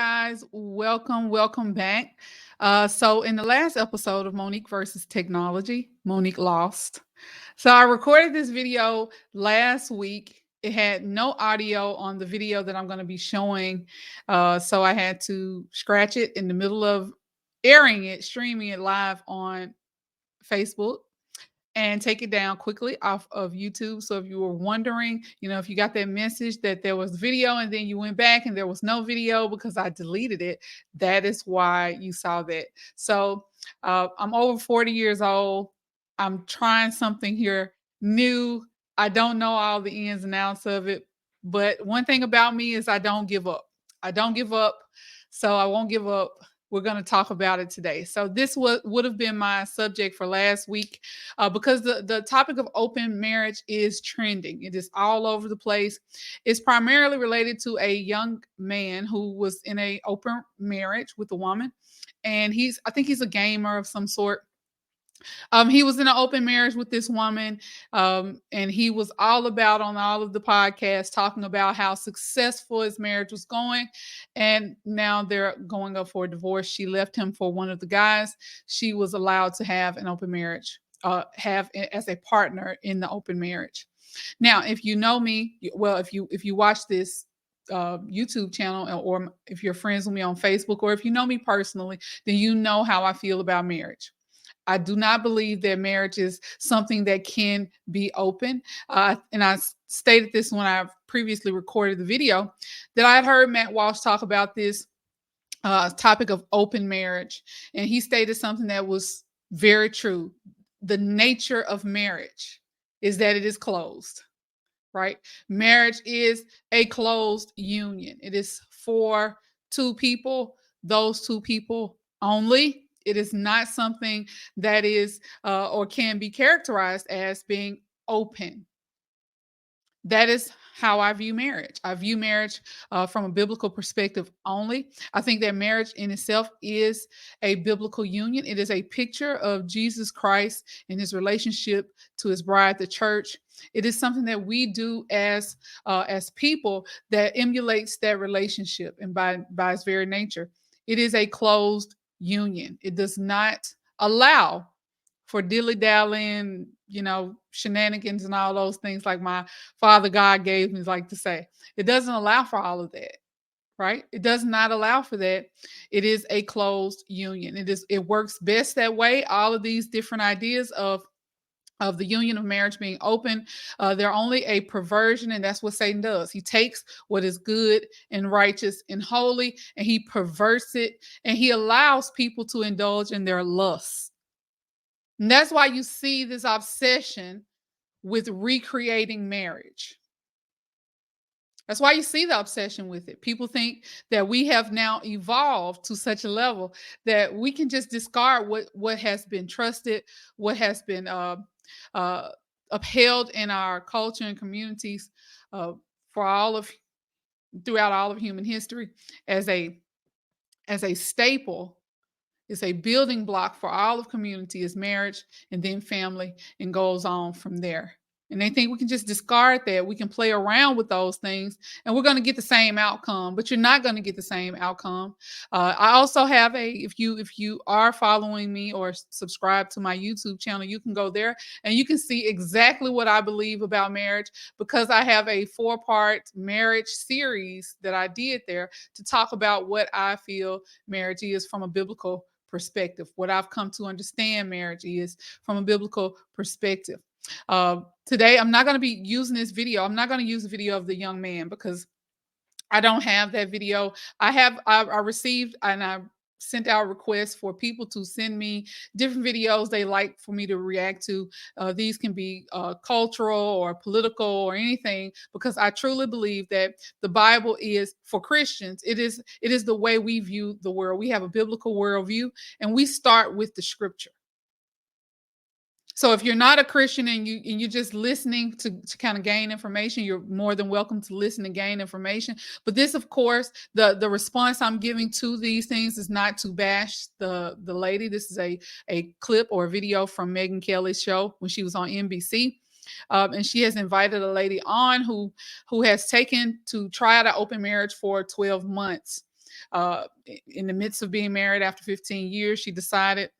guys, welcome back. So in the last episode of Monique versus Technology, Monique lost. So I recorded this video last week. It had no audio on the video that I'm going to be showing, so I had to scratch it in the middle of airing it, streaming it live on Facebook and take it down quickly off of YouTube. So if you were wondering, if you got that message that there was video and then you went back and there was no video because I deleted it, that is why you saw that. So I'm over 40 years old. I'm trying something here new. I don't know all the ins and outs of it, but one thing about me is I don't give up. I don't give up. So I won't give up. We're going to talk about it today. So this would have been my subject for last week because the topic of open marriage is trending. It is all over the place. It's primarily related to a young man who was in a open marriage with a woman. And I think he's a gamer of some sort. He was in an open marriage with this woman, and he was all about on all of the podcasts talking about how successful his marriage was going. And now they're going up for a divorce. She left him for one of the guys. She was allowed to have an open marriage, have as a partner in the open marriage. Now, if you know me, well, if you watch this YouTube channel, or if you're friends with me on Facebook, or if you know me personally, then you know how I feel about marriage. I do not believe that marriage is something that can be open. And I stated this when I previously recorded the video, that I had heard Matt Walsh talk about this topic of open marriage. And he stated something that was very true. The nature of marriage is that it is closed, right? Marriage is a closed union. It is for two people, those two people only. It is not something that is or can be characterized as being open. That is how I view marriage. I view marriage from a biblical perspective only. I think that marriage in itself is a biblical union. It is a picture of Jesus Christ and his relationship to his bride, the church. It is something that we do as people that emulates that relationship, and by its very nature, it is a closed union. It does not allow for dilly-dallying, shenanigans and all those things like my Father God gave me like to say. It doesn't allow for all of that, right? It does not allow for that. It is a closed union. It works best that way. All of these different ideas of the union of marriage being open, they're only a perversion, and that's what Satan does. He takes what is good and righteous and holy, and he perverts it, and he allows people to indulge in their lusts. And that's why you see this obsession with recreating marriage. That's why you see the obsession with it. People think that we have now evolved to such a level that we can just discard what has been trusted, what has been upheld in our culture and communities uh, throughout all of human history as a staple. It's a building block for all of community, is marriage, and then family, and goes on from there. And they think we can just discard that. We can play around with those things and we're going to get the same outcome, but you're not going to get the same outcome. I also have if you are following me or subscribe to my YouTube channel, you can go there and you can see exactly what I believe about marriage, because I have a 4-part marriage series that I did there to talk about what I feel marriage is from a biblical perspective, what I've come to understand marriage is from a biblical perspective. Today, I'm not going to be using this video. I'm not going to use the video of the young man because I don't have that video. I received and I sent out requests for people to send me different videos they like for me to react to. These can be cultural or political or anything, because I truly believe that the Bible is, for Christians, it is the way we view the world. We have a biblical worldview, and we start with the scripture. So if you're not a Christian and you're just listening to kind of gain information, you're more than welcome to listen and gain information. But this, of course, the response I'm giving to these things is not to bash the lady. This is a clip or a video from Megyn Kelly's show when she was on NBC. And she has invited a lady on who has taken to try out an open marriage for 12 months. In the midst of being married after 15 years, she decided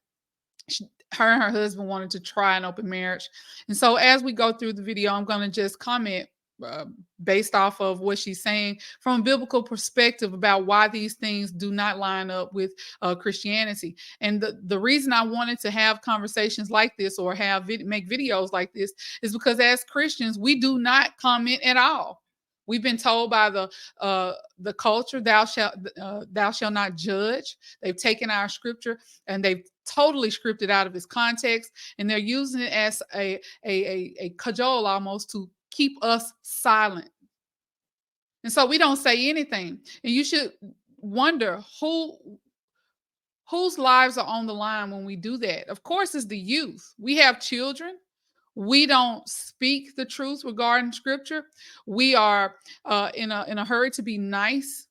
her and her husband wanted to try an open marriage. And so as we go through the video, I'm going to just comment uh, based off of what she's saying from a biblical perspective about why these things do not line up with Christianity. And the reason I wanted to have conversations like this or make videos like this is because as Christians, we do not comment at all. We've been told by the culture, thou shalt not judge. They've taken our scripture and they've totally scripted out of its context, and they're using it as a cajole almost to keep us silent. And so we don't say anything. And you should wonder whose lives are on the line when we do that. Of course, it's the youth. We have children. We don't speak the truth regarding scripture. We are in a hurry to be nice.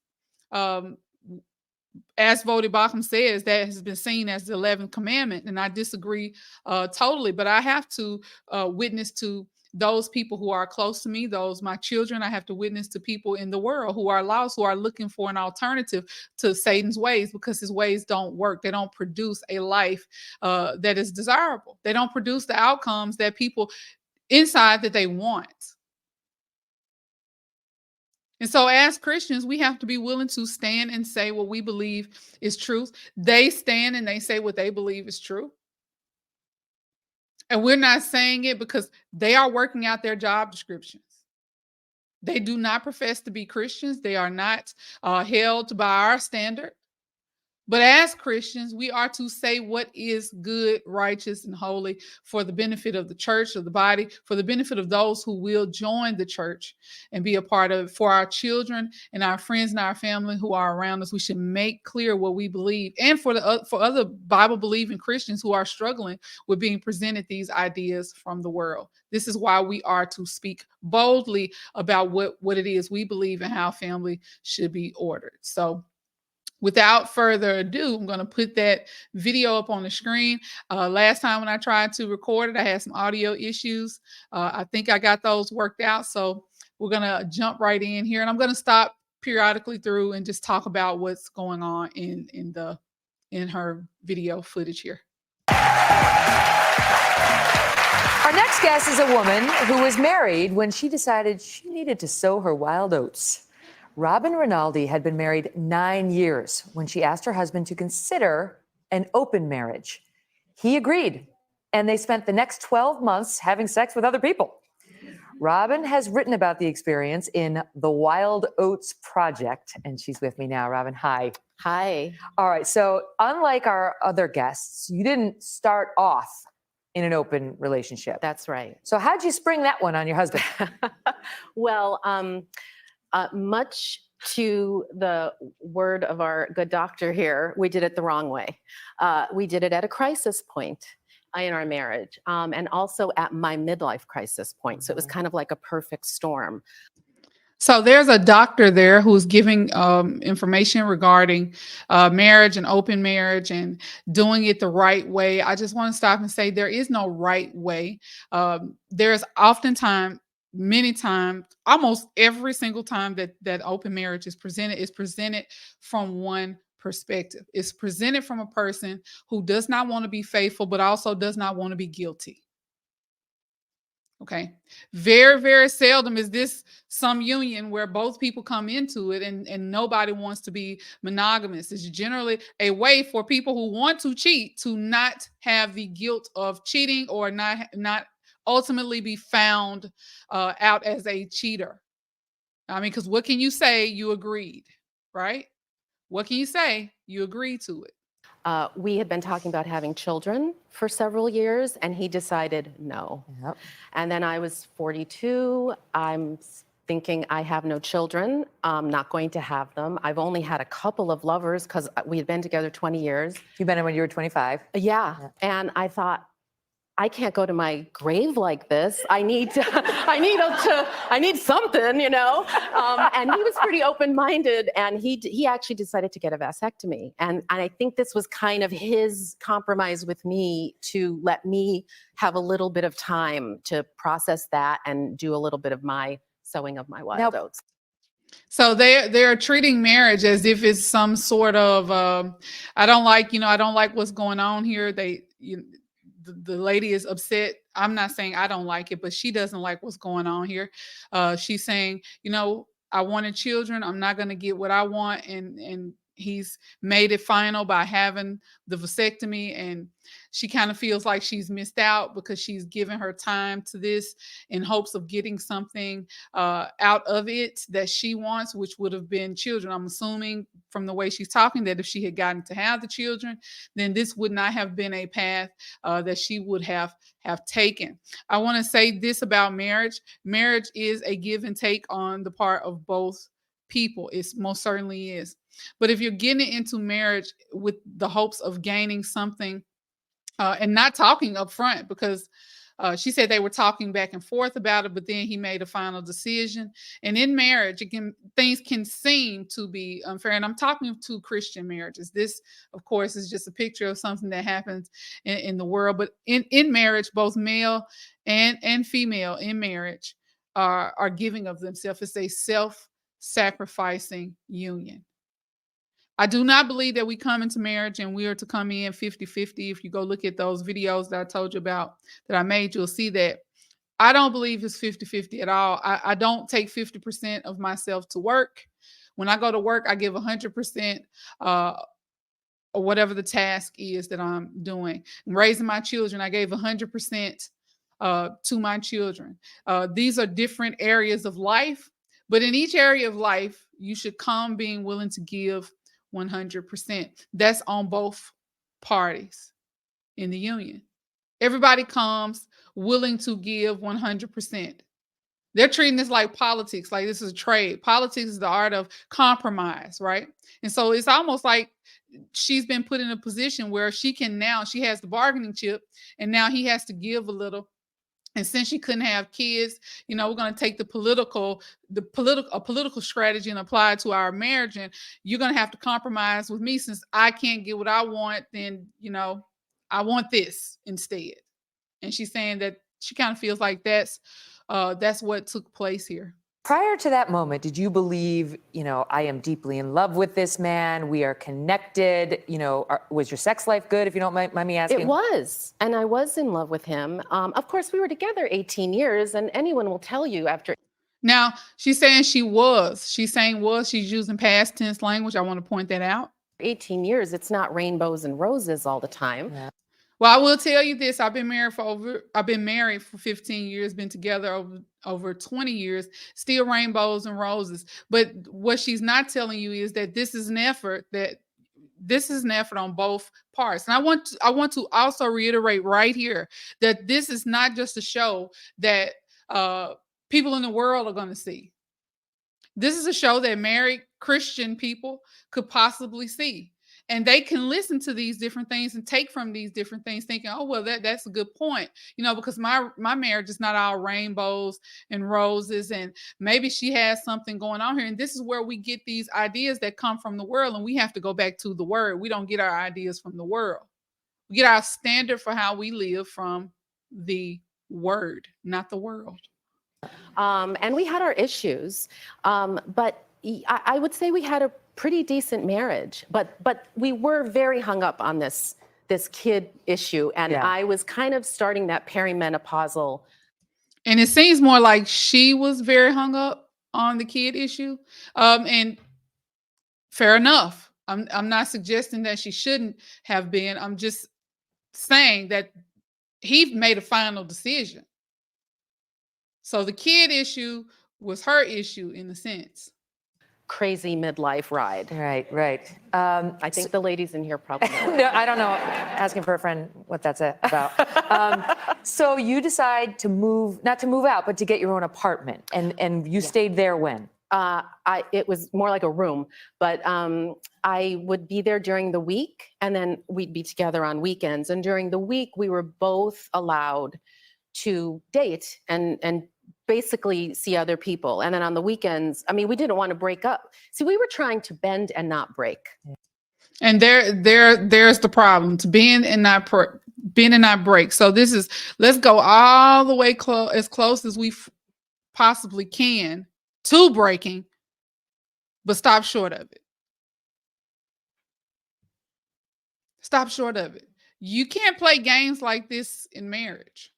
As Vodi Bakum says, that has been seen as the 11th commandment, and I disagree totally. But I have to witness to those people who are close to me, those my children. I have to witness to people in the world who are lost, who are looking for an alternative to Satan's ways, because his ways don't work. They don't produce a life that is desirable. They don't produce the outcomes that people inside that they want. And so as Christians, we have to be willing to stand and say what we believe is truth. They stand and they say what they believe is true. And we're not saying it because they are working out their job descriptions. They do not profess to be Christians. They are not held by our standard. But as Christians, we are to say what is good, righteous, and holy for the benefit of the church, of the body, for the benefit of those who will join the church and be a part of it. For our children and our friends and our family who are around us, we should make clear what we believe. And for other Bible-believing Christians who are struggling with being presented these ideas from the world. This is why we are to speak boldly about what it is we believe and how family should be ordered. So, without further ado, I'm going to put that video up on the screen. Last time when I tried to record it, I had some audio issues. I think I got those worked out. So we're going to jump right in here. And I'm going to stop periodically through and just talk about what's going on in her video footage here. Our next guest is a woman who was married when she decided she needed to sow her wild oats. Robin Rinaldi had been married 9 years when she asked her husband to consider an open marriage. He agreed, and they spent the next 12 months having sex with other people. Robin has written about the experience in The Wild Oats Project, and she's with me now. Robin, hi. Hi. All right, so unlike our other guests, you didn't start off in an open relationship. That's right. So how'd you spring that one on your husband? Well, much to the word of our good doctor here, we did it the wrong way. We did it at a crisis point in our marriage, and also at my midlife crisis point. So it was kind of like a perfect storm. So there's a doctor there who's giving information regarding marriage and open marriage and doing it the right way. I just want to stop and say there is no right way. There's oftentimes, many times, almost every single time that open marriage is presented from one perspective. It's presented from a person who does not want to be faithful, but also does not want to be guilty. Okay. Very, very seldom is this some union where both people come into it and nobody wants to be monogamous. It's generally a way for people who want to cheat to not have the guilt of cheating or not ultimately be found out as a cheater. I mean, because what can you say? You agreed, right? What can you say? You agreed to it. We had been talking about having children for several years, and he decided no. Yep. And then I was 42. I'm thinking I have no children. I'm not going to have them. I've only had a couple of lovers because we had been together 20 years. You met him when you were 25. Yeah. And I thought, I can't go to my grave like this. I need something, you know. And he was pretty open-minded, and he actually decided to get a vasectomy. And I think this was kind of his compromise with me to let me have a little bit of time to process that and do a little bit of my sowing of my wild oats. So they're treating marriage as if it's some sort of I don't like, I don't like what's going on here. The lady is upset. I'm not saying I don't like it, but she doesn't like what's going on here. She's saying, I wanted children. I'm not going to get what I want, and he's made it final by having the vasectomy, and she kind of feels like she's missed out because she's given her time to this in hopes of getting something out of it that she wants, which would have been children. I'm assuming from the way she's talking that if she had gotten to have the children, then this would not have been a path that she would have taken. I want to say this about marriage. Marriage is a give and take on the part of both people. It most certainly is. But if you're getting into marriage with the hopes of gaining something and not talking up front, because she said they were talking back and forth about it, but then he made a final decision. And in marriage, things can seem to be unfair. And I'm talking to Christian marriages. This, of course, is just a picture of something that happens in the world. But in marriage, both male and female in marriage are giving of themselves. It's a self-sacrificing union. I do not believe that we come into marriage and we are to come in 50-50. If you go look at those videos that I told you about that I made, you'll see that. I don't believe it's 50-50 at all. I don't take 50% of myself to work. When I go to work, I give 100% or whatever the task is that I'm doing. Raising my children, I gave 100% to my children. These are different areas of life, but in each area of life, you should come being willing to give 100%. That's on both parties in the union. Everybody comes willing to give 100%. They're treating this like politics, like this is a trade. Politics is the art of compromise, right? And so it's almost like she's been put in a position where she has the bargaining chip, and now he has to give a little. And since she couldn't have kids, we're going to take a political strategy and apply it to our marriage. And you're going to have to compromise with me since I can't get what I want. Then, I want this instead. And she's saying that she kind of feels like that's what took place here. Prior to that moment, did you believe, I am deeply in love with this man, we are connected, was your sex life good, if you don't mind me asking? It was, and I was in love with him. Of course, we were together 18 years, and anyone will tell you after. Now, she's saying she was. She's saying was. She's using past tense language. I want to point that out. 18 years, it's not rainbows and roses all the time. Yeah. Well, I will tell you this. I've been married for 15 years, been together over 20 years, still rainbows and roses. But what she's not telling you is that this is an effort on both parts. And I want to also reiterate right here that this is not just a show that people in the world are going to see. This is a show that married Christian people could possibly see. And they can listen to these different things and take from these different things thinking, oh, well, that's a good point. Because my marriage is not all rainbows and roses, and maybe she has something going on here. And this is where we get these ideas that come from the world, and we have to go back to the word. We don't get our ideas from the world. We get our standard for how we live from the word, not the world. And we had our issues, but I would say we had a pretty decent marriage, but we were very hung up on this kid issue, and yeah. I was kind of starting that perimenopausal. And it seems more like she was very hung up on the kid issue, and fair enough. I'm not suggesting that she shouldn't have been. I'm just saying that he made a final decision. So the kid issue was her issue in a sense. Crazy midlife ride. Right. I think the ladies in here probably know. No, I don't know. Asking for a friend what that's about. So you decide not to move out, but to get your own apartment. And you stayed there when? It was more like a room, but I would be there during the week, and then we'd be together on weekends. And during the week, we were both allowed to date and basically see other people. And then on the weekends, we didn't want to break up. See, we were trying to bend and not break. And there's the problem, to bend and not break. So let's go all the way as close as we possibly can to breaking, but stop short of it. Stop short of it. You can't play games like this in marriage.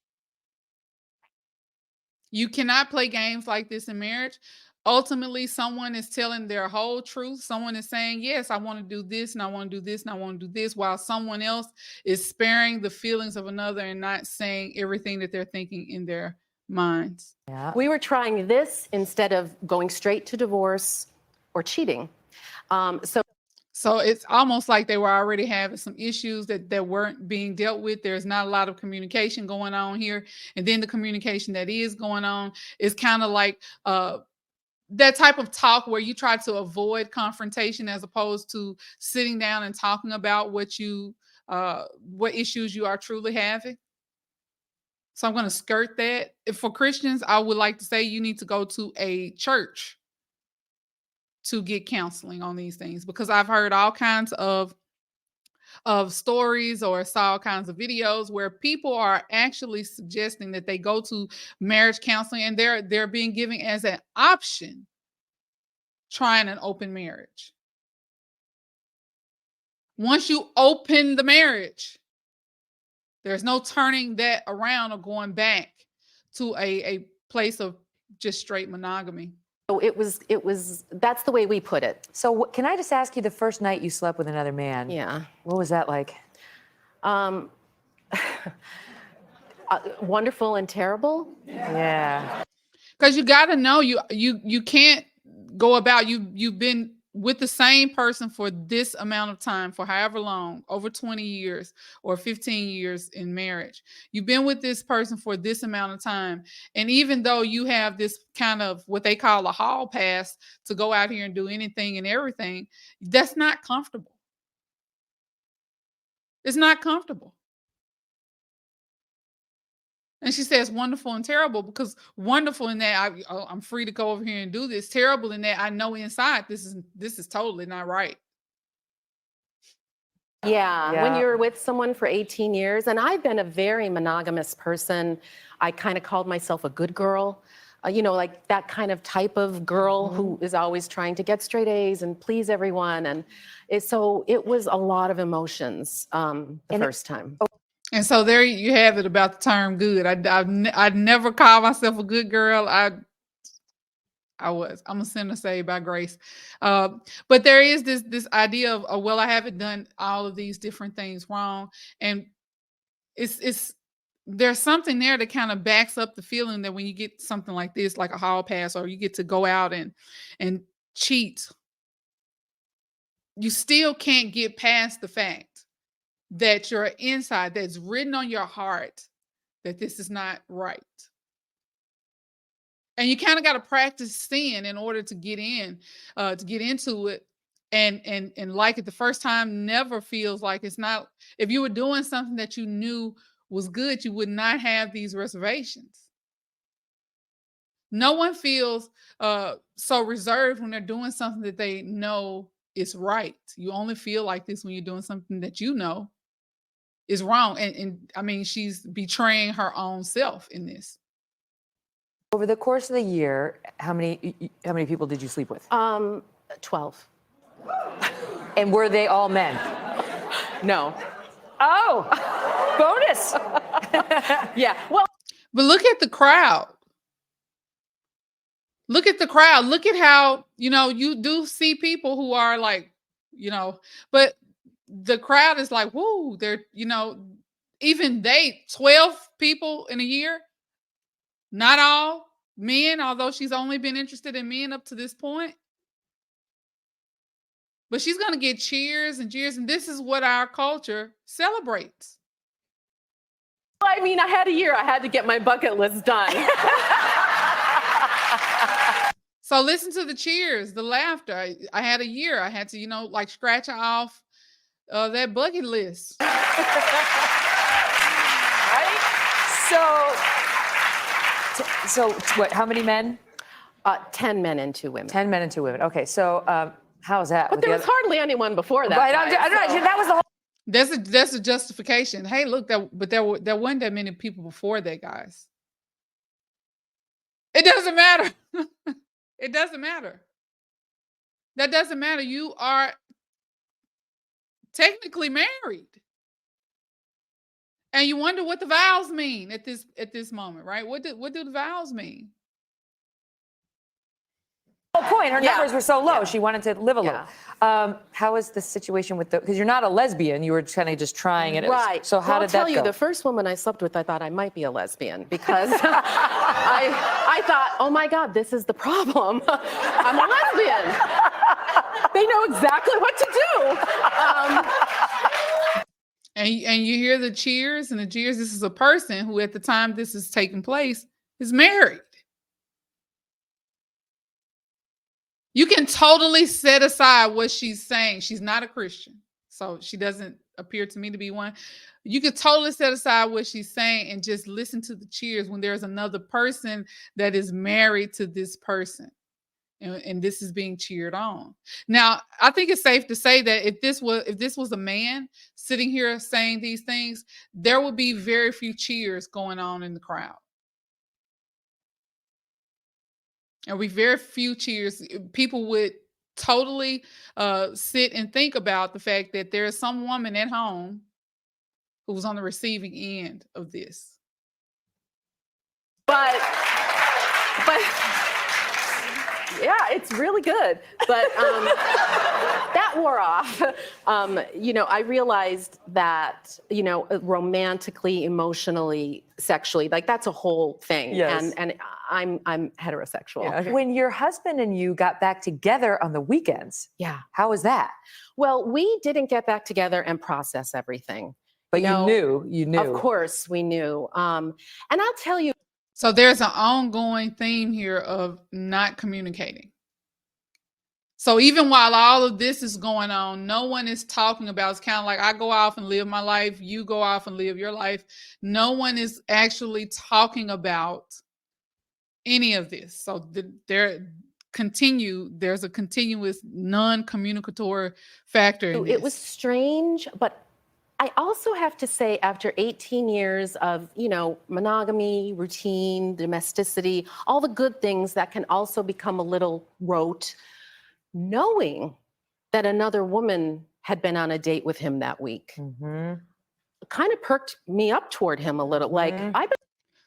You cannot play games like this in marriage. Ultimately, someone is telling their whole truth. Someone is saying, yes, I want to do this and I want to do this and I want to do this, while someone else is sparing the feelings of another and not saying everything that they're thinking in their minds. Yeah. We were trying this instead of going straight to divorce or cheating. So it's almost like they were already having some issues that weren't being dealt with. There's not a lot of communication going on here. And then the communication that is going on is kind of like that type of talk where you try to avoid confrontation as opposed to sitting down and talking about what issues you are truly having. So I'm going to skirt that. If for Christians, I would like to say you need to go to a church to get counseling on these things, because I've heard all kinds of stories or saw all kinds of videos where people are actually suggesting that they go to marriage counseling, and they're being given as an option trying an open marriage. Once you open the marriage, there's no turning that around or going back to a place of just straight monogamy. So that's the way we put it. So can I just ask you, the first night you slept with another man? Yeah. What was that like? Wonderful and terrible. Yeah. Because you got to know you can't go about you've been with the same person for this amount of time, for however long, over 20 years or 15 years in marriage. You've been with this person for this amount of time. And even though you have this kind of what they call a hall pass to go out here and do anything and everything, that's not comfortable. It's not comfortable. And she says wonderful and terrible, because wonderful in that I'm free to go over here and do this. Terrible in that I know inside this is totally not right. Yeah, when you're with someone for 18 years, and I've been a very monogamous person. I kind of called myself a good girl. Like that kind of type of girl who is always trying to get straight A's and please everyone. And so it was a lot of emotions the first time. And so there you have it about the term good. I'd never call myself a good girl. I'm a sinner saved by grace. But there is this idea of, well, I haven't done all of these different things wrong. And there's something there that kind of backs up the feeling that when you get something like this, like a hall pass, or you get to go out and cheat, you still can't get past the fact that you're inside, that's written on your heart, that this is not right. And you kind of got to practice sin in order to get into it. And like it the first time never feels like it's not. If you were doing something that you knew was good, you would not have these reservations. No one feels so reserved when they're doing something that they know is right. You only feel like this when you're doing something that you know is wrong. And I mean, she's betraying her own self in this. Over the course of the year, how many people did you sleep with? 12. And were they all men? No. Oh, bonus. Yeah. Well, but look at the crowd. Look at the crowd. Look at how, you do see people who are like, but the crowd is like, whoo, they're, even 12 people in a year, not all men, although she's only been interested in men up to this point. But she's going to get cheers and jeers, and this is what our culture celebrates. I mean, I had a year. I had to get my bucket list done. So listen to the cheers, the laughter. I had a year. I had to, scratch off that bucket list. Right? So what? How many men? 10 men and 2 women. 10 men and 2 women. Okay, so how's that? But there was hardly anyone before that. Right, that was the whole. That's a justification. Hey, look, there weren't that many people before that, guys. It doesn't matter. It doesn't matter. That doesn't matter. You are technically married. And you wonder what the vows mean at this moment, right? What do the vows mean? Point. Her Yeah. numbers were so low. Yeah. She wanted to live a little. How is the situation with because you're not a lesbian. You were kind of just trying it. Right. So how Well, did I'll tell that you, go? the first woman I slept with, I thought I might be a lesbian because I thought, oh my God, this is the problem. I'm a lesbian. They know exactly what to do. And you hear the cheers and the jeers. This is a person who, at the time this is taking place, is married. You can totally set aside what she's saying. She's not a Christian, so she doesn't appear to me to be one. You could totally set aside what she's saying and just listen to the cheers when there's another person that is married to this person. And this is being cheered on. Now, I think it's safe to say that if this was a man sitting here saying these things, there would be very few cheers going on in the crowd. There would be very few cheers. People would totally sit and think about the fact that there is some woman at home who's on the receiving end of this. But yeah, it's really good. But that wore off. I realized that, romantically, emotionally, sexually, like that's a whole thing. Yes. And I'm heterosexual. Yeah, okay. When your husband and you got back together on the weekends, Yeah. how was that? Well, we didn't get back together and process everything. But you knew. Of course we knew. And I'll tell you. So there's an ongoing theme here of not communicating. So even while all of this is going on, no one is talking about, it's kind of like I go off and live my life, you go off and live your life. No one is actually talking about any of this. So there's a continuous non-communicatory factor in this. It was strange, but I also have to say, after 18 years of, monogamy, routine, domesticity, all the good things that can also become a little rote, knowing that another woman had been on a date with him that week kind of perked me up toward him a little. Like,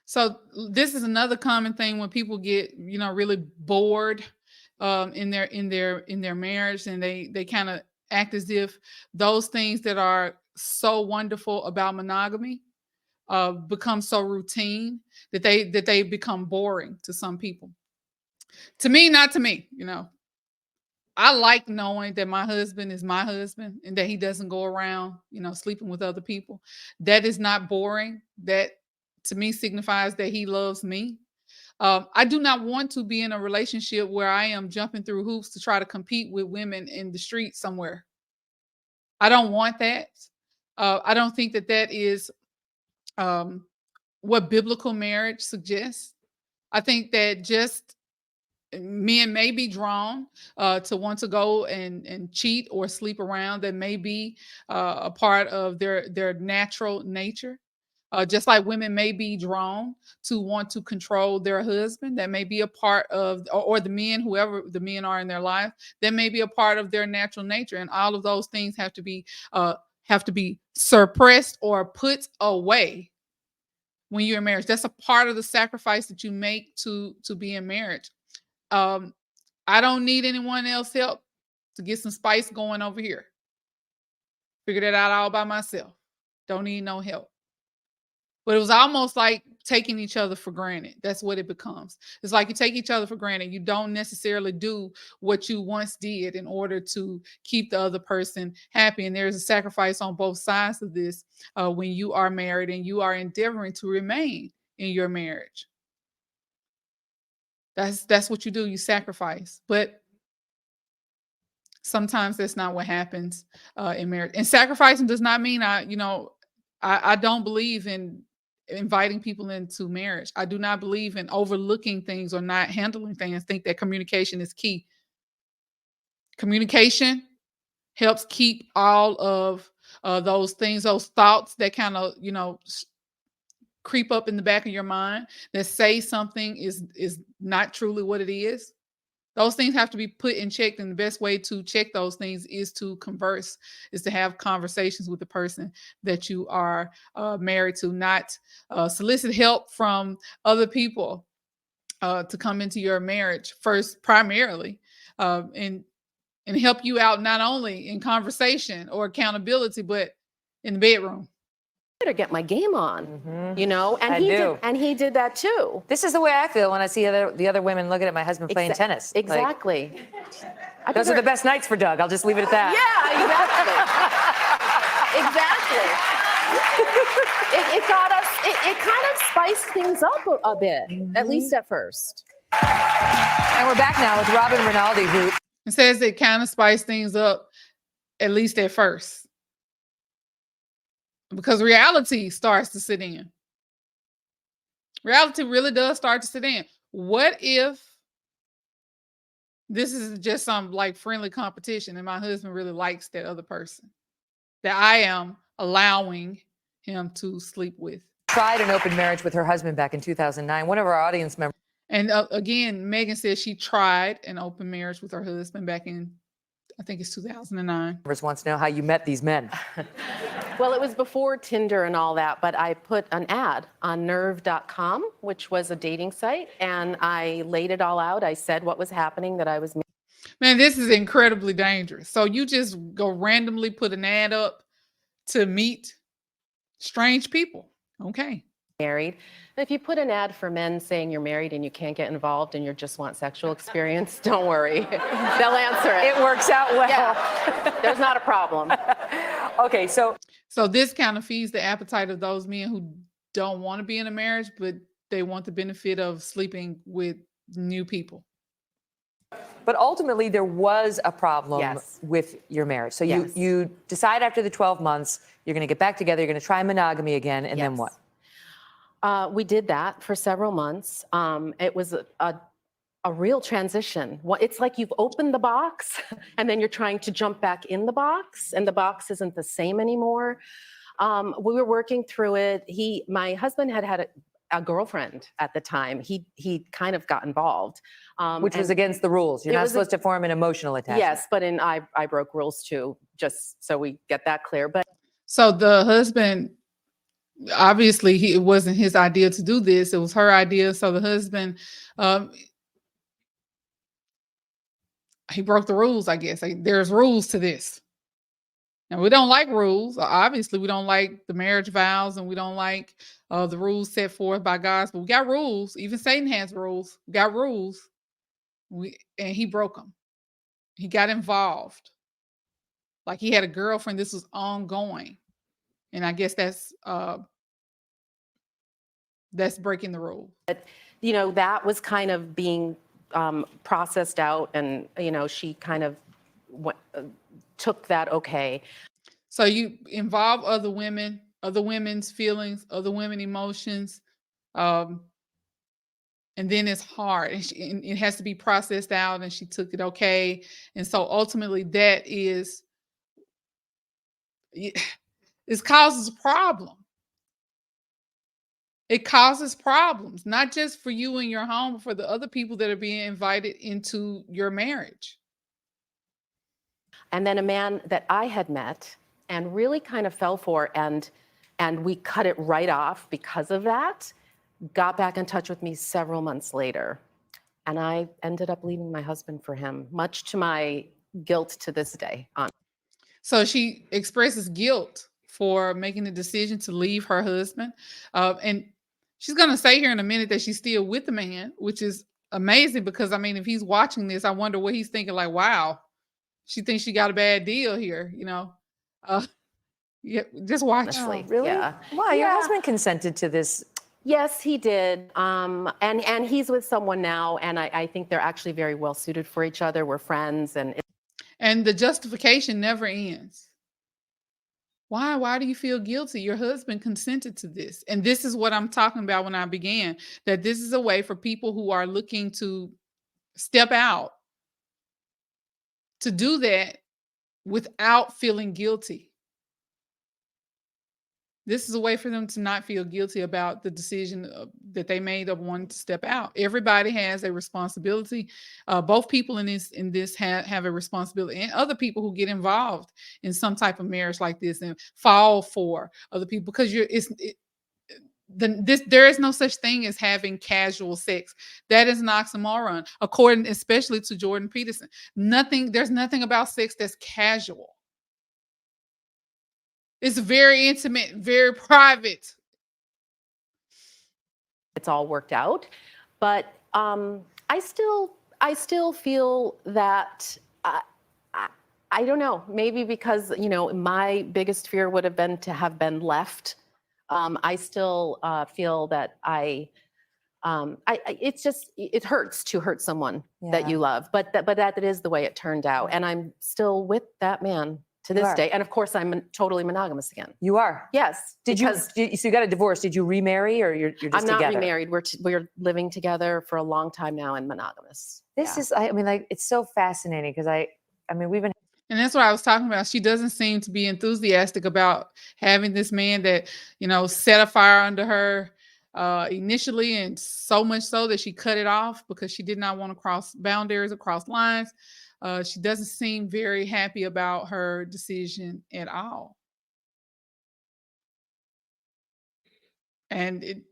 So this is another common thing when people get, really bored in their marriage, and they kind of act as if those things that are so wonderful about monogamy become so routine that they become boring to some people. To me, not to me. I like knowing that my husband is my husband and that he doesn't go around, sleeping with other people. That is not boring. That to me signifies that he loves me. I do not want to be in a relationship where I am jumping through hoops to try to compete with women in the street somewhere. I don't want that. I don't think that is what biblical marriage suggests. I think that just men may be drawn to want to go and cheat or sleep around. That may be a part of their natural nature. Just like women may be drawn to want to control their husband, that may be a part of, or the men, whoever the men are in their life, that may be a part of their natural nature, and all of those things have to be suppressed or put away when you're in marriage. That's a part of the sacrifice that you make to be in marriage. I don't need anyone else help to get some spice going over here. Figure that out all by myself. Don't need no help. But it was almost like taking each other for granted. That's what it becomes. It's like you take each other for granted. You don't necessarily do what you once did in order to keep the other person happy. And there's a sacrifice on both sides of this when you are married and you are endeavoring to remain in your marriage. That's what you do. You sacrifice. But sometimes that's not what happens in marriage. And sacrificing does not mean I don't believe in inviting people into marriage. I do not believe in overlooking things or not handling things. I think that communication is key. Communication helps keep all of those things, those thoughts that kind of, creep up in the back of your mind that say something is not truly what it is. Those things have to be put in check, and the best way to check those things is to converse, is to have conversations with the person that you are married to, not solicit help from other people to come into your marriage first, primarily, and help you out not only in conversation or accountability, but in the bedroom. Better get my game on, you know, and I he do. did, and he did that too. This is the way I feel when I see the other women looking at my husband playing tennis. Like, Exactly. those are the best nights for Doug. I'll just leave it at that. Yeah, exactly. Exactly. It got us. It kind of spiced things up a bit, at least at first. And we're back now with Robin Rinaldi, who It says it kind of spiced things up, at least at first, because reality starts to sit in. Reality really does start to sit in. What if this is just some like friendly competition and my husband really likes that other person that I am allowing him to sleep with? tried an open marriage with her husband back in 2009. One of our audience members And again, Megan says she tried an open marriage with her husband back in, I think it's 2009. wants to know how you met these men. Well, it was before Tinder and all that, but I put an ad on nerve.com, which was a dating site, and I laid it all out. I said what was happening, that I was Man, this is incredibly dangerous. So you just go randomly put an ad up to meet strange people. Okay. married. If you put an ad for men saying you're married and you can't get involved and you just want sexual experience, don't worry. They'll answer it. It works out well. Yeah, there's not a problem. Okay, so this kind of feeds the appetite of those men who don't want to be in a marriage, but they want the benefit of sleeping with new people. but ultimately there was a problem Yes. with your marriage. So Yes. you decide after the 12 months you're going to get back together, you're going to try monogamy again, and then Yes. what? We did that for several months. It was a real transition. It's like you've opened the box and then you're trying to jump back in the box, and the box isn't the same anymore. We were working through it. My husband had a girlfriend at the time. He kind of got involved, Which was against the rules. You're it not was supposed to form an emotional attachment. yes, but I broke rules too, just so we get that clear. But So the husband, obviously, it wasn't his idea to do this. It was her idea. So the husband, he broke the rules, I guess. There's rules to this. And we don't like rules. Obviously, we don't like the marriage vows, and we don't like the rules set forth by God. But we got rules. Even Satan has rules. We got rules. And he broke them. He got involved. Like he had a girlfriend. This was ongoing. And I guess that's breaking the rule. that was kind of being processed out, and she kind of took that okay. So you involve other women, other women's feelings, other women emotions, and then it's hard, and it has to be processed out. And she took it okay, and so ultimately that is it causes a problem. It causes problems, not just for you and your home, but for the other people that are being invited into your marriage. And then a man that I had met and really kind of fell for, and we cut it right off because of that, got back in touch with me several months later. And I ended up leaving my husband for him, much to my guilt to this day. So she expresses guilt for making the decision to leave her husband. And she's going to say here in a minute that she's still with the man, which is amazing, because, I mean, if he's watching this, I wonder what he's thinking, like, wow, she thinks she got a bad deal here, Yeah, just watch. Honestly. Really? Yeah. Why? Your Yeah. husband consented to this. Yes, he did. And he's with someone now, and I think they're actually very well suited for each other. We're friends, And the justification never ends. Why do you feel guilty? Your husband consented to this. And this is what I'm talking about when I began, that this is a way for people who are looking to step out to do that without feeling guilty. This is a way for them to not feel guilty about the decision that they made of wanting to step out. Everybody has a responsibility. Both people in this have a responsibility, and other people who get involved in some type of marriage like this and fall for other people, because there is no such thing as having casual sex. That is an oxymoron, according especially to Jordan Peterson. There's nothing about sex that's casual. It's very intimate, very private. It's all worked out, but I still feel that I don't know. Maybe because my biggest fear would have been to have been left. I still feel that it hurts to hurt someone that you love, but that is the way it turned out, and I'm still with that man to this day. And of course, I'm totally monogamous again. You are? Yes. So you got a divorce. Did you remarry, or you're just together? I'm not remarried. We're living together for a long time now and monogamous. This is, I mean, like, it's so fascinating because I mean, we've been. And that's what I was talking about. She doesn't seem to be enthusiastic about having this man that, set a fire under her initially, and so much so that she cut it off because she did not want to cross boundaries or cross lines. She doesn't seem very happy about her decision at all. And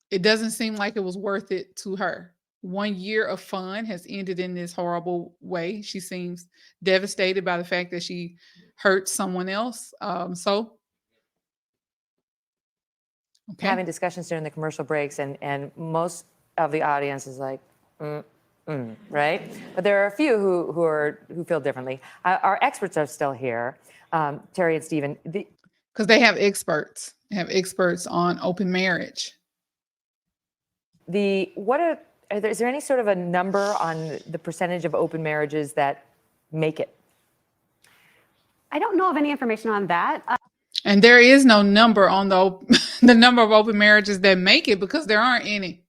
it doesn't seem like it was worth it to her. 1 year of fun has ended in this horrible way. She seems devastated by the fact that she hurt someone else. Okay. Having discussions during the commercial breaks, and most of the audience is like, right? But there are a few who feel differently. Our experts are still here, Terry and Stephen. Because they have experts. They have experts on open marriage. Is there any sort of a number on the percentage of open marriages that make it? I don't know of any information on that. And there is no number on the number of open marriages that make it, because there aren't any.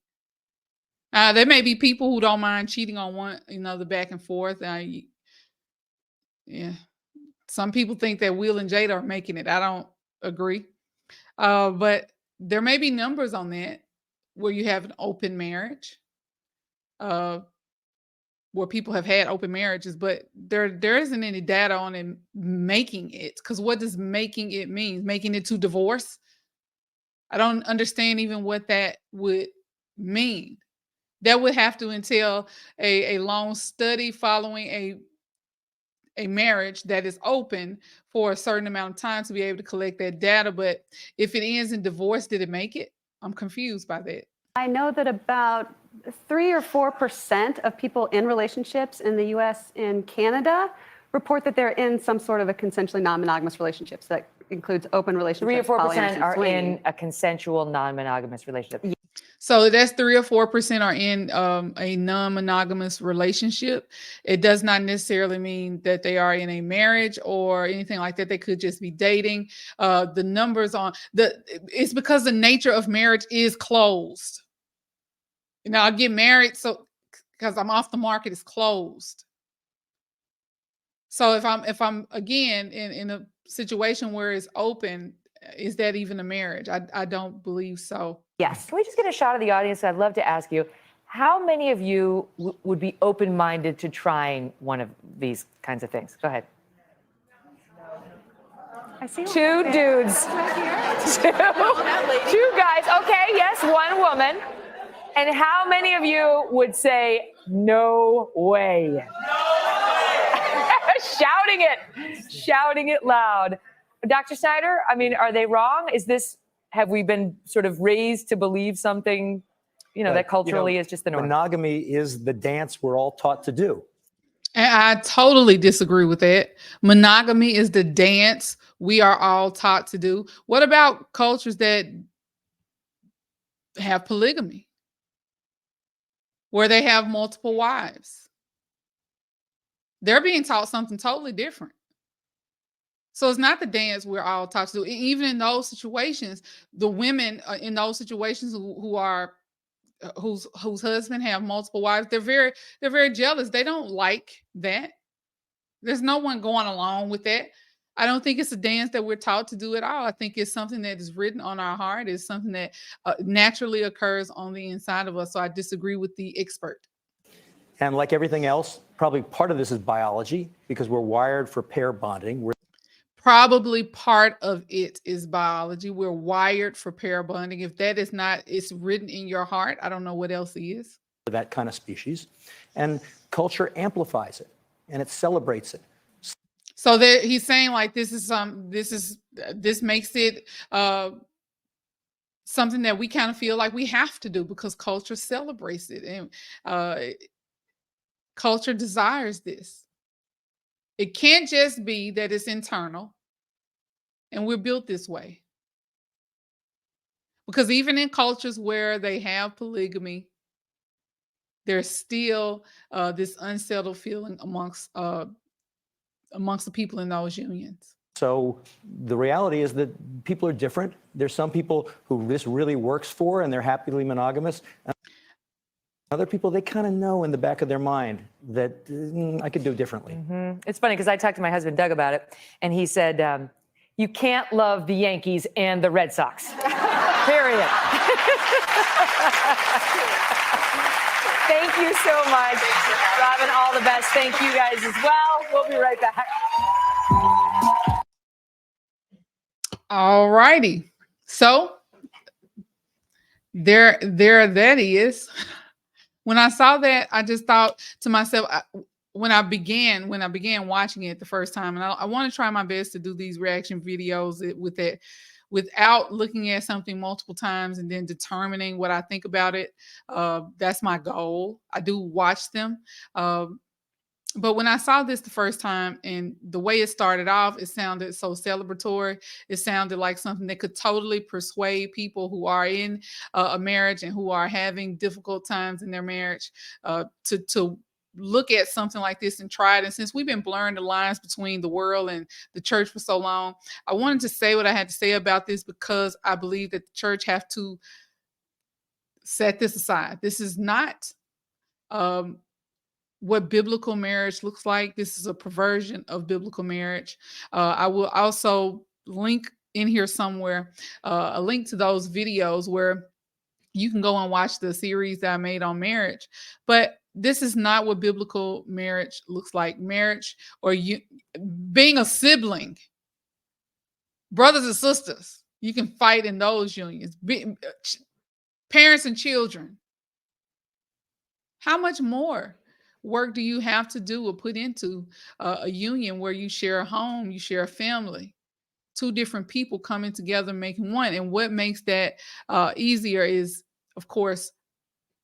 There may be people who don't mind cheating on one, the back and forth. Yeah. Some people think that Will and Jada are making it. I don't agree. But there may be numbers on that where you have an open marriage, where people have had open marriages, but there isn't any data on it making it. Because what does making it mean? Making it to divorce? I don't understand even what that would mean. That would have to entail a long study following a marriage that is open for a certain amount of time to be able to collect that data. But if it ends in divorce, did it make it? I'm confused by that. I know that about 3 or 4% of people in relationships in the US and Canada report that they're in some sort of a consensually non-monogamous relationship. So that includes open relationships. 3 or 4% polyamorous, are swinging. in a consensual non-monogamous relationship. So that's 3 or 4% are in a non-monogamous relationship. It does not necessarily mean that they are in a marriage or anything like that. They could just be dating. The numbers it's because the nature of marriage is closed. I get married because I'm off the market, it's closed. So if I'm again in a situation where it's open, is that even a marriage? I don't believe so. Yes. Can we just get a shot of the audience? I'd love to ask you, how many of you would be open-minded to trying one of these kinds of things? Go ahead. I see 2 dudes. Two guys. Okay, yes, 1 woman. And how many of you would say, no way? Shouting it loud. Dr. Snyder, I mean, are they wrong? Have we been sort of raised to believe something, that culturally is just the norm? Monogamy is the dance we're all taught to do. And I totally disagree with that. Monogamy is the dance we are all taught to do. What about cultures that have polygamy, where they have multiple wives? They're being taught something totally different. So it's not the dance we're all taught to do. Even in those situations, the women in those situations whose husband have multiple wives, they're very jealous. They don't like that. There's no one going along with that. I don't think it's a dance that we're taught to do at all. I think it's something that is written on our heart. It's something that naturally occurs on the inside of us. So I disagree with the expert. And like everything else, probably part of this is biology because we're wired for pair bonding. Probably part of it is biology. We're wired for pair bonding. If that is not, it's written in your heart, I don't know what else is. That kind of species. And culture amplifies it and it celebrates it. So that he's saying like this makes it something that we kind of feel like we have to do because culture celebrates it, and culture desires this. It can't just be that it's internal and we're built this way. Because even in cultures where they have polygamy, there's still this unsettled feeling amongst the people in those unions. So the reality is that people are different. There's some people who this really works for and they're happily monogamous. Other people, they kind of know in the back of their mind that I could do differently. Mm-hmm. It's funny because I talked to my husband, Doug, about it, and he said, you can't love the Yankees and the Red Sox, period. Thank you so much, Robin. All the best. Thank you guys as well. We'll be right back. All righty. So there that is. When I saw that, I just thought to myself, when I began watching it the first time, and I want to try my best to do these reaction videos with it without looking at something multiple times and then determining what I think about it. That's my goal. I do watch them. But when I saw this the first time and the way it started off, it sounded so celebratory. It sounded like something that could totally persuade people who are in a marriage and who are having difficult times in their marriage to look at something like this and try it. And since we've been blurring the lines between the world and the church for so long, I wanted to say what I had to say about this because I believe that the church have to set this aside. This is not what biblical marriage looks like. This is a perversion of biblical marriage. I will also link in here somewhere a link to those videos where you can go and watch the series that I made on marriage. But this is not what biblical marriage looks like. Marriage or you being a sibling, brothers and sisters, you can fight in those unions. Parents and children. How much more work do you have to do or put into a union where you share a home, you share a family, two different people coming together making one? And what makes that easier is, of course,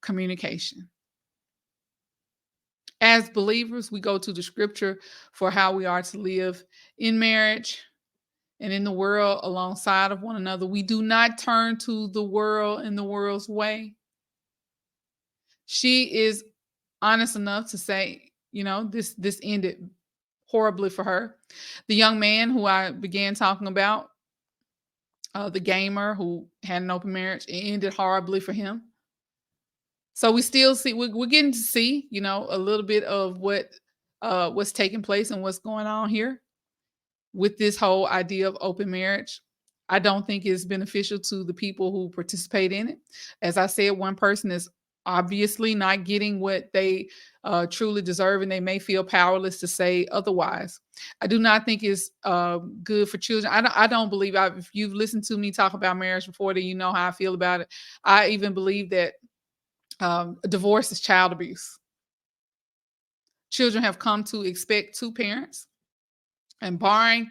communication. As believers, we go to the scripture for how we are to live in marriage and in the world alongside of one another. We do not turn to the world in the world's way. She is honest enough to say, this ended horribly for her. The young man who I began talking about, the gamer who had an open marriage, it ended horribly for him. So we still see, we're getting to see, a little bit of what's taking place and what's going on here with this whole idea of open marriage. I don't think it's beneficial to the people who participate in it. As I said, one person is obviously not getting what they truly deserve, and they may feel powerless to say otherwise. I do not think it's good for children. I don't believe, if you've listened to me talk about marriage before, then you know how I feel about it. I even believe that divorce is child abuse. Children have come to expect two parents, and barring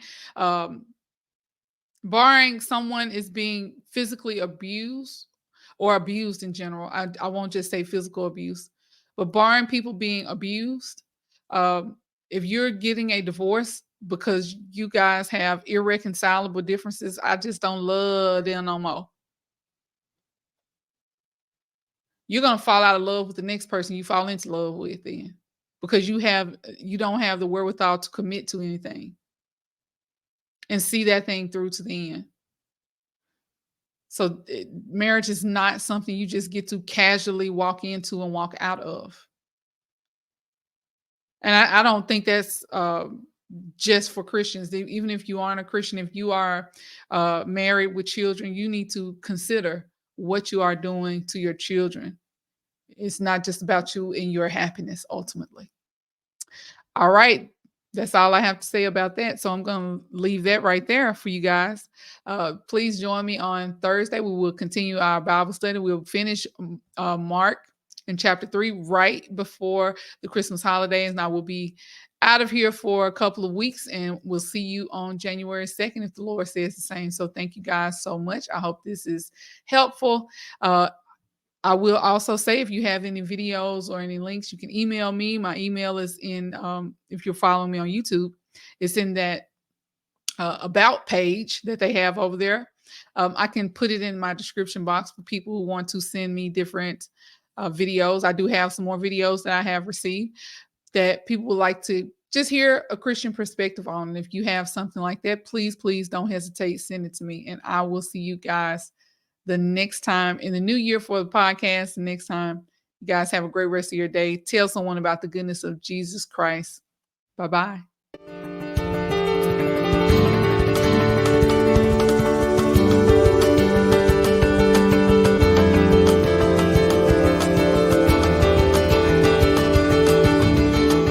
someone is being physically abused or abused in general. I won't just say physical abuse, but barring people being abused, if you're getting a divorce because you guys have irreconcilable differences, I just don't love them no more. You're going to fall out of love with the next person you fall into love with then, because you don't have the wherewithal to commit to anything and see that thing through to the end. So marriage is not something you just get to casually walk into and walk out of. And I don't think that's just for Christians. Even if you aren't a Christian, if you are married with children, you need to consider what you are doing to your children. It's not just about you and your happiness ultimately. All right. That's all I have to say about that. So I'm going to leave that right there for you guys. Please join me on Thursday. We will continue our Bible study. We'll finish Mark in chapter 3 right before the Christmas holidays. And I will be out of here for a couple of weeks, and we'll see you on January 2nd if the Lord says the same. So thank you guys so much. I hope this is helpful. I will also say, if you have any videos or any links, you can email me. My email is in, if you're following me on YouTube, it's in that about page that they have over there. I can put it in my description box for people who want to send me different videos. I do have some more videos that I have received that people would like to just hear a Christian perspective on. And if you have something like that, please, please don't hesitate. Send it to me, and I will see you guys the next time in the new year for the podcast. The next time, you guys have a great rest of your day. Tell someone about the goodness of Jesus Christ. Bye-bye.